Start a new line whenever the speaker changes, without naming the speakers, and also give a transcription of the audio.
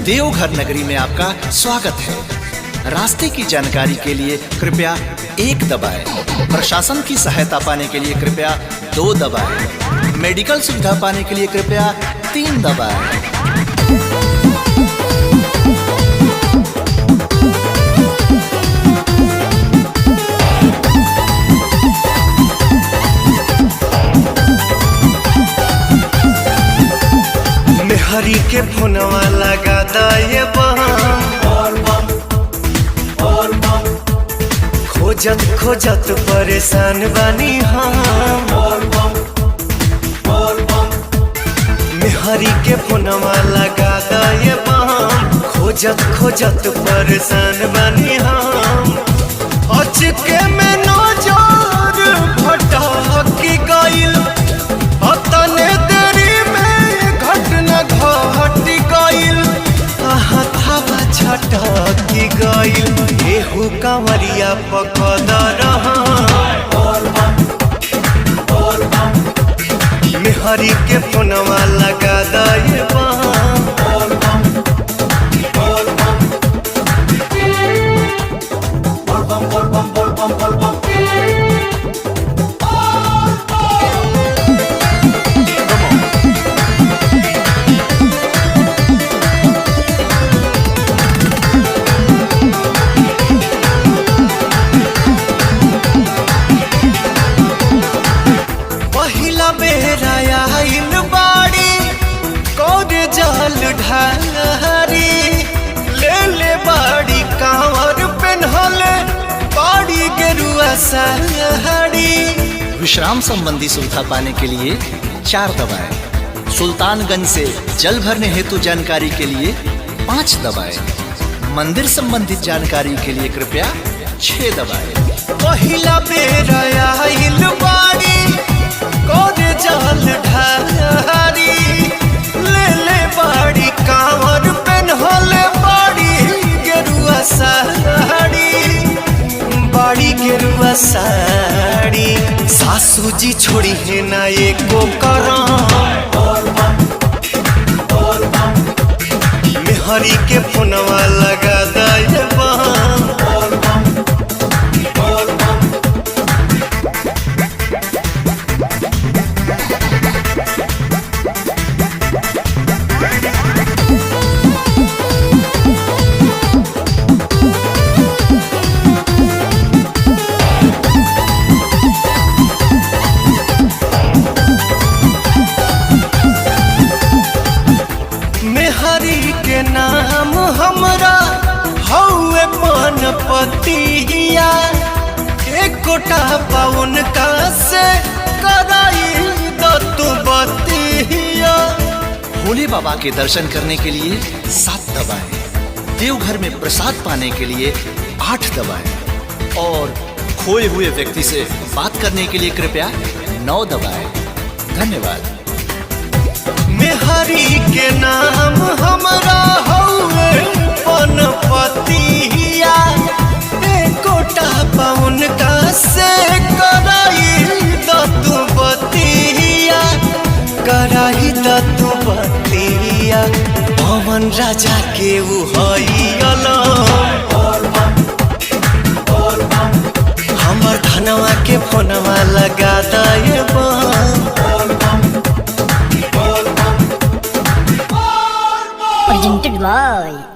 देवघर नगरी में आपका स्वागत है। रास्ते की जानकारी के लिए कृपया 1 दबाएं। प्रशासन की सहायता पाने के लिए कृपया 2 दबाएं। मेडिकल सुविधा पाने के लिए कृपया 3 दबाएं।
हरी के फोनवा लगा दे खोजत खोजत परेशान बानी हम। हरी के फोनवा लगा दे खोजत खोजत परेशान बानी हम। अचके में नजर भटक गइल अतने देरी में घटना घट गइल हथवा छटक गइल एहू कंवरिया पकड़ मेहरी के फोनवा लगा दे ढारी ले ले बाड़ी कांवर पेन्हले बाड़ी गेरुआ साड़ी।
विश्राम संबंधी सुविधा पाने के लिए 4 दबाएं। सुल्तानगंज से जल भरने हेतु जानकारी के लिए 5 दबाएं। मंदिर संबंधित जानकारी के लिए कृपया 6 दबाएं।
पहिला बेर आइल बाड़ी कोरे जल ढारी ले ले बाड़ी कांवर पेन्हले बाड़ी गेरुआ साड़ी बाड़ी गेरुआ साड़ी। सासू जी छोड़ी है ना एको मेहरी के फोनवा लगा दे के नाम हमरा हौवे पनपतिया एक गोटा पाउन का से कराई दतु बतिया।
भोले बाबा के दर्शन करने के लिए 7 दबाएं। देवघर में प्रसाद पाने के लिए 8 दबाएं और खोए हुए व्यक्ति से बात करने के लिए कृपया 9 दबाएं। धन्यवाद।
मेहरी के नाम हमरा हौवे पनपतिया कोटा पाउन का से कराई दतु बतिया कराई दतु बतिया। पवन राजा के उ हमर धनवा के फोनवा लगा दे
presented by